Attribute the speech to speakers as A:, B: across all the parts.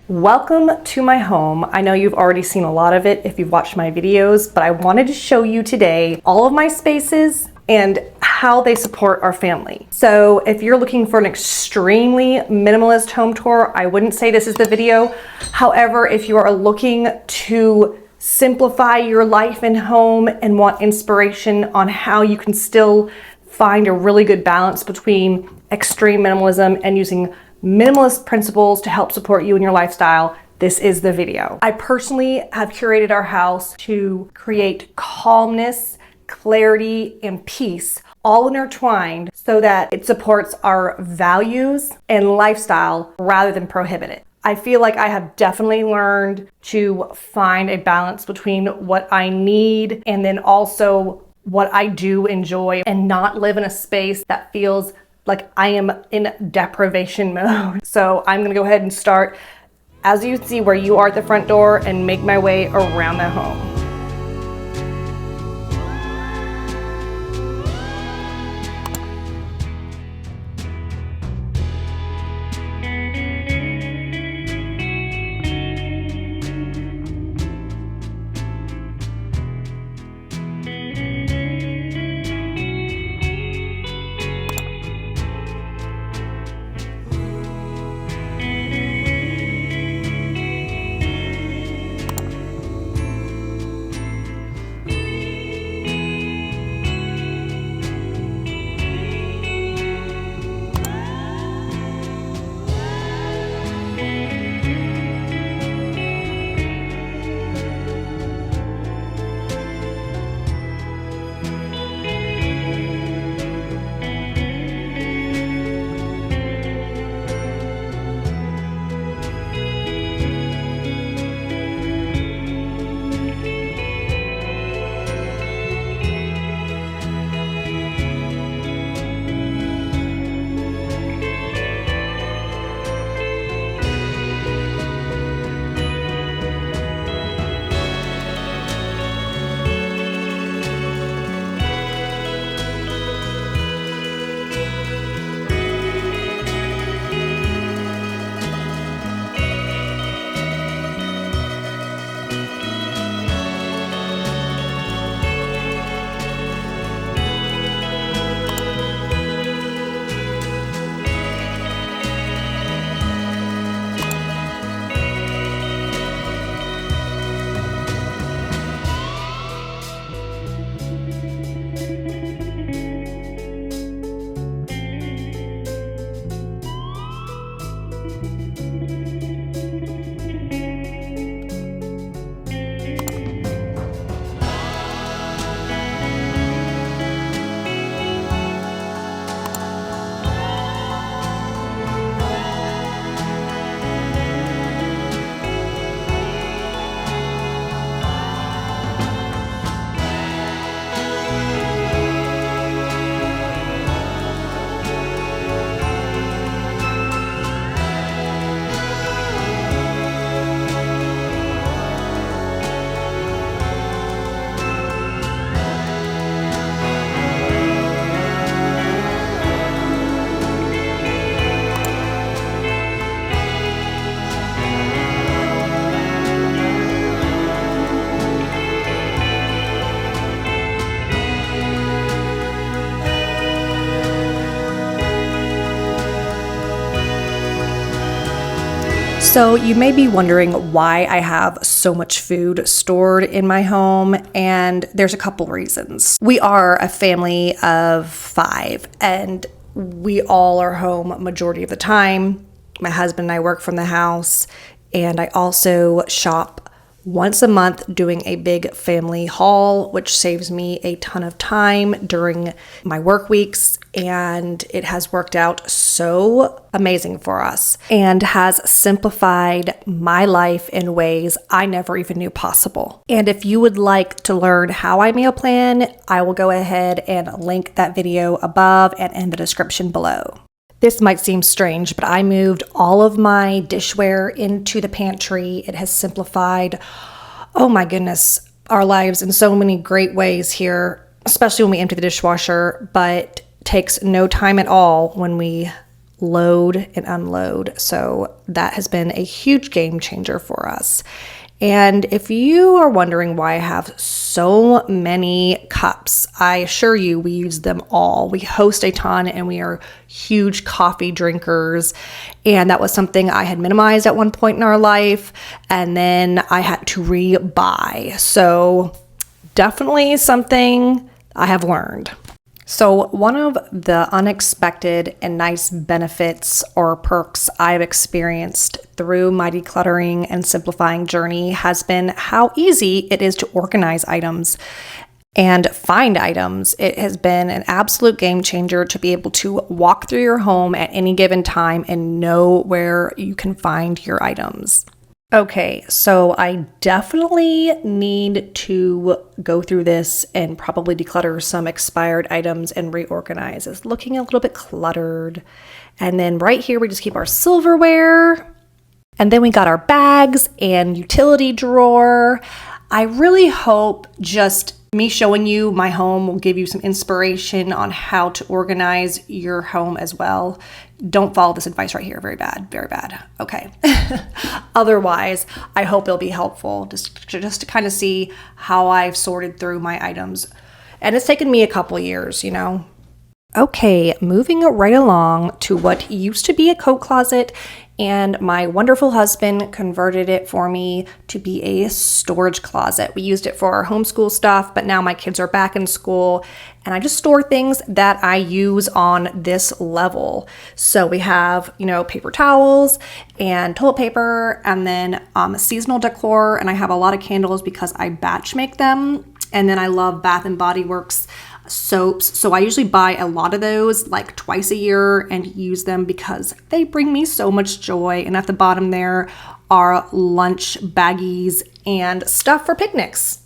A: Welcome to my home. I know you've already seen a lot of it if you've watched my videos, but I wanted to show you today all of my spaces and how they support our family. So if you're looking for an extremely minimalist home tour, I wouldn't say this is the video. However, if you are looking to simplify your life and home and want inspiration on how you can still find a really good balance between extreme minimalism and using minimalist principles to help support you in your lifestyle, this is the video. I personally have curated our house to create calmness, clarity, and peace all intertwined so that it supports our values and lifestyle rather than prohibit it. I feel like I have definitely learned to find a balance between what I need and then also what I do enjoy and not live in a space that feels like I am in deprivation mode. So I'm gonna go ahead and start, as you see, where you are at the front door and make my way around the home. So you may be wondering why I have so much food stored in my home, and there's a couple reasons. We are a family of 5, and we all are home majority of the time. My husband and I work from the house, and I also shop once a month doing a big family haul, which saves me a ton of time during my work weeks, and it has worked out so amazing for us and has simplified my life in ways I never even knew possible. And if you would like to learn how I meal plan, I will go ahead and link that video above and in the description below. This might seem strange, but I moved all of my dishware into the pantry. It has simplified, oh my goodness, our lives in so many great ways here, especially when we empty the dishwasher, but takes no time at all when we load and unload. So that has been a huge game changer for us. And if you are wondering why I have so many cups, I assure you we use them all. We host a ton and we are huge coffee drinkers. And that was something I had minimized at one point in our life. And then I had to re-buy. So definitely something I have learned. So one of the unexpected and nice benefits or perks I've experienced through my decluttering and simplifying journey has been how easy it is to organize items and find items. It has been an absolute game changer to be able to walk through your home at any given time and know where you can find your items. Okay, so I definitely need to go through this and probably declutter some expired items and reorganize. It's looking a little bit cluttered. And then right here, we just keep our silverware. And then we got our bags and utility drawer. I really hope just me showing you my home will give you some inspiration on how to organize your home as well. Don't follow this advice right here. Very bad, very bad. Okay. Otherwise, I hope it'll be helpful just to kind of see how I've sorted through my items. And it's taken me a couple years, you know. Okay, moving right along to what used to be a coat closet, and my wonderful husband converted it for me to be a storage closet. We used it for our homeschool stuff, but now my kids are back in school and I just store things that I use on this level. So we have, paper towels and toilet paper, and then seasonal decor, and I have a lot of candles because I batch make them. And then I love Bath and Body Works soaps. So I usually buy a lot of those like twice a year and use them because they bring me so much joy. And at the bottom there are lunch baggies and stuff for picnics.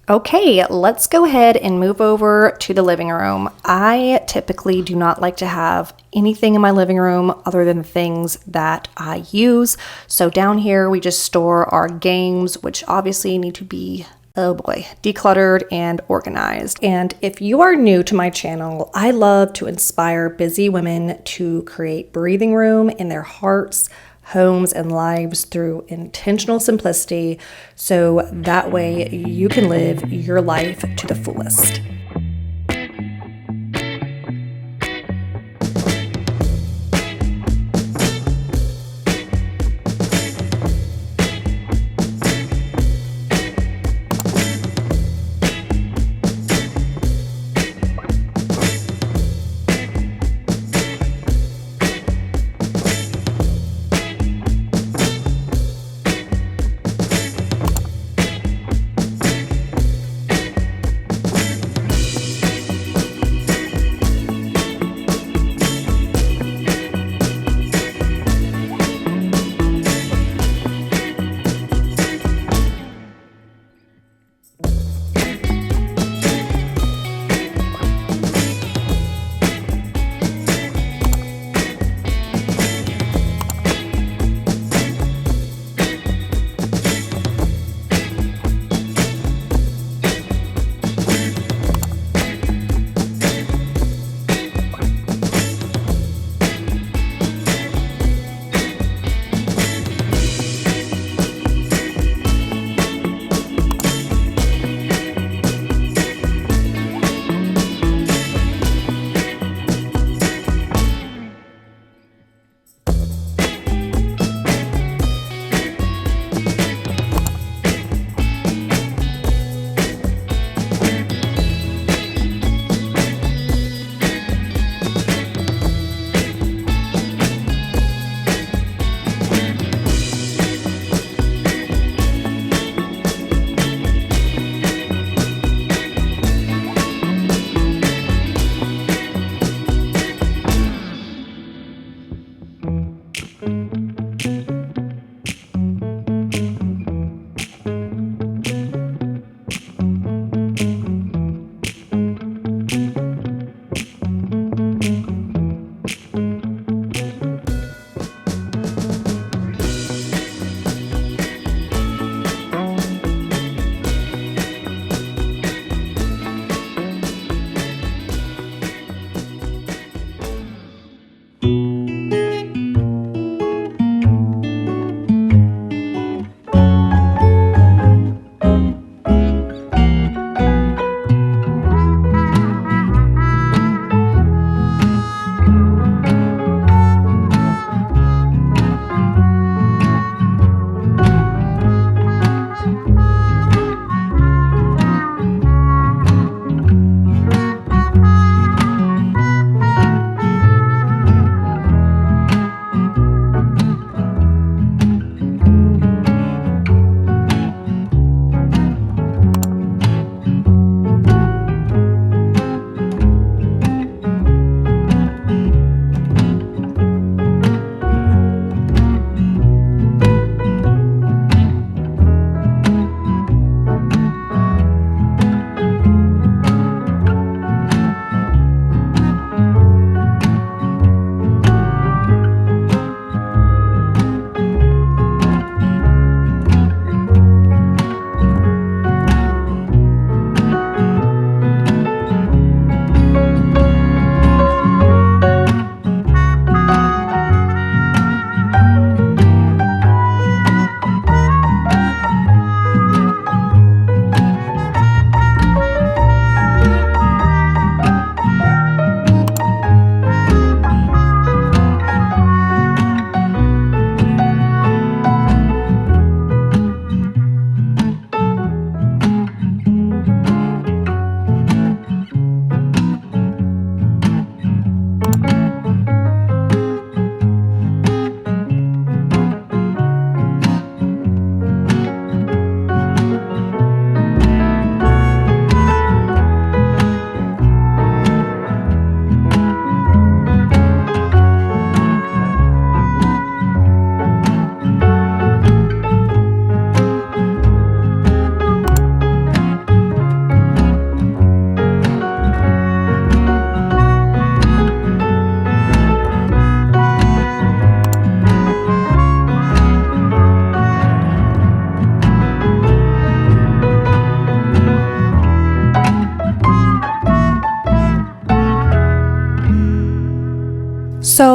A: Okay, let's go ahead and move over to the living room. I typically do not like to have anything in my living room other than things that I use. So down here we just store our games, which obviously need to be decluttered and organized. And if you are new to my channel, I love to inspire busy women to create breathing room in their hearts, homes, and lives through intentional simplicity, so that way you can live your life to the fullest.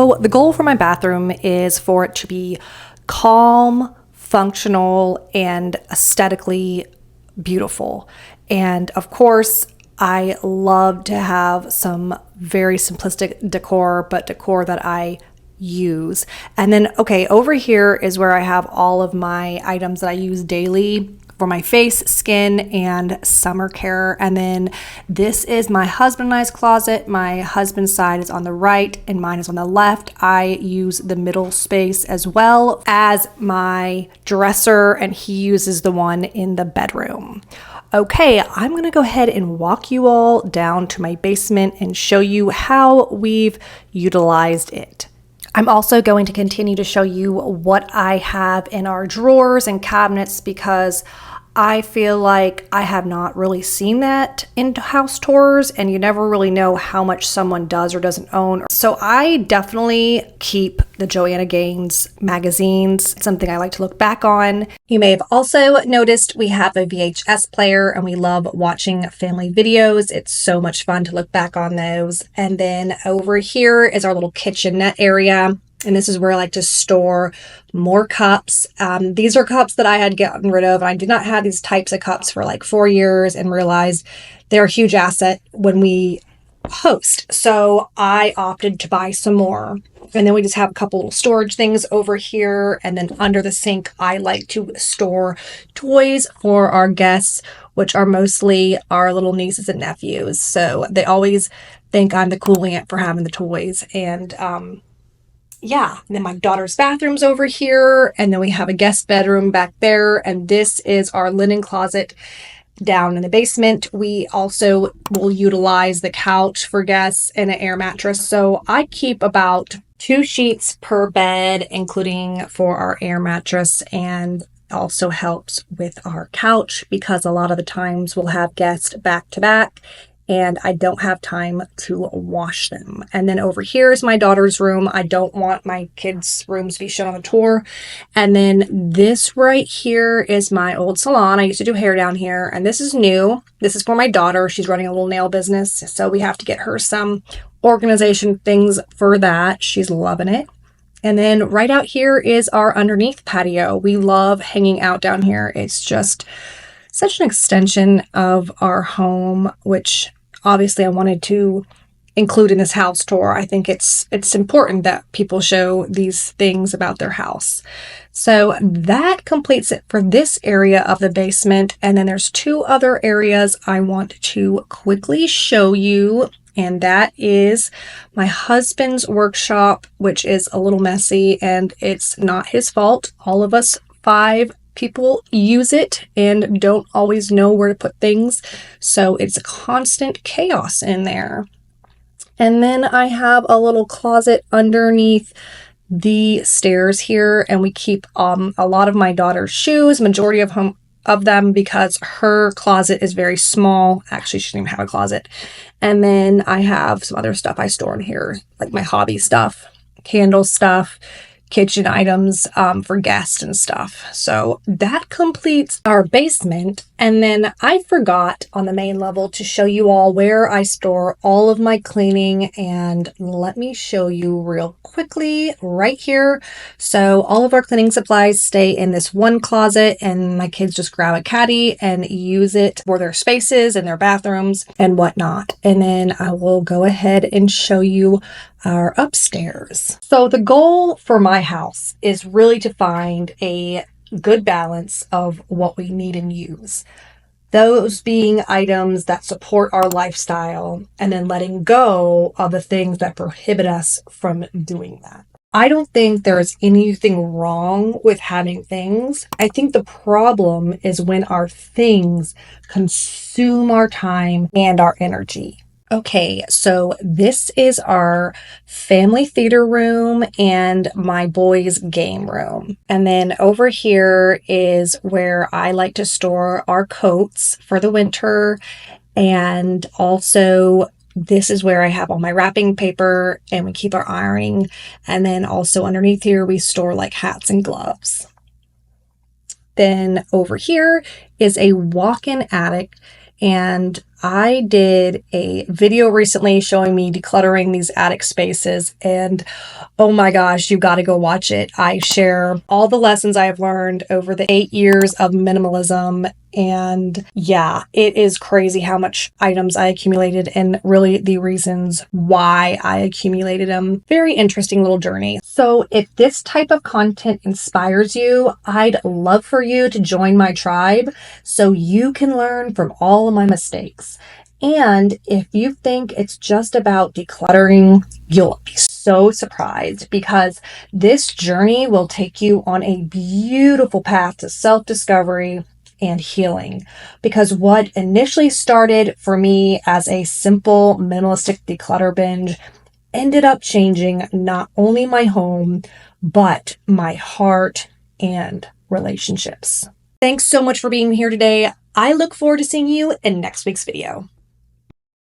A: So the goal for my bathroom is for it to be calm, functional, and aesthetically beautiful. And of course, I love to have some very simplistic decor, but decor that I use. And then, okay, over here is where I have all of my items that I use daily for my face, skin, and summer care. And then this is my husband and I's closet. My husband's side is on the right and mine is on the left. I use the middle space as well as my dresser, and he uses the one in the bedroom. Okay, I'm going to go ahead and walk you all down to my basement and show you how we've utilized it. I'm also going to continue to show you what I have in our drawers and cabinets because I feel like I have not really seen that in house tours, and you never really know how much someone does or doesn't own. So I definitely keep the Joanna Gaines magazines, something I like to look back on. You may have also noticed we have a VHS player and we love watching family videos. It's so much fun to look back on those. And then over here is our little kitchenette area. And this is where I like to store more cups. These are cups that I had gotten rid of. I did not have these types of cups for like 4 years and realized they're a huge asset when we host. So I opted to buy some more. And then we just have a couple little storage things over here. And then under the sink, I like to store toys for our guests, which are mostly our little nieces and nephews. So they always think I'm the cool aunt for having the toys. And, yeah, and then my daughter's bathroom's over here, and then we have a guest bedroom back there, and this is our linen closet down in the basement. We also will utilize the couch for guests and an air mattress. So I keep about 2 sheets per bed, including for our air mattress, and also helps with our couch because a lot of the times we'll have guests back to back and I don't have time to wash them. And then over here is my daughter's room. I don't want my kids' rooms to be shown on the tour. And then this right here is my old salon. I used to do hair down here, and this is new. This is for my daughter. She's running a little nail business, so we have to get her some organization things for that. She's loving it. And then right out here is our underneath patio. We love hanging out down here. It's just such an extension of our home, which obviously I wanted to include in this house tour. I think it's important that people show these things about their house. So that completes it for this area of the basement. And then there's 2 other areas I want to quickly show you. And that is my husband's workshop, which is a little messy, and it's not his fault. All of us 5 people use it and don't always know where to put things. So it's a constant chaos in there. And then I have a little closet underneath the stairs here, and we keep a lot of my daughter's shoes, majority of them, because her closet is very small. Actually, she doesn't even have a closet. And then I have some other stuff I store in here, like my hobby stuff, candle stuff, kitchen items for guests and stuff. So that completes our basement. And then I forgot on the main level to show you all where I store all of my cleaning, and let me show you real quickly right here. So all of our cleaning supplies stay in this one closet, and my kids just grab a caddy and use it for their spaces and their bathrooms and whatnot. And then I will go ahead and show you our upstairs. So the goal for my house is really to find a good balance of what we need and use. Those being items that support our lifestyle, and then letting go of the things that prohibit us from doing that. I don't think there's anything wrong with having things. I think the problem is when our things consume our time and our energy. Okay, so this is our family theater room and my boys' game room. And then over here is where I like to store our coats for the winter. And also this is where I have all my wrapping paper and we keep our ironing. And then also underneath here, we store like hats and gloves. Then over here is a walk-in attic. And I did a video recently showing me decluttering these attic spaces, and oh my gosh, you got to go watch it. I share all the lessons I have learned over the 8 years of minimalism. And yeah, it is crazy how much items I accumulated and really the reasons why I accumulated them. Very interesting little journey. So if this type of content inspires you, I'd love for you to join my tribe so you can learn from all of my mistakes. And if you think it's just about decluttering, you'll be so surprised, because this journey will take you on a beautiful path to self-discovery and healing. Because what initially started for me as a simple minimalistic declutter binge ended up changing not only my home, but my heart and relationships. Thanks so much for being here today. I look forward to seeing you in next week's video.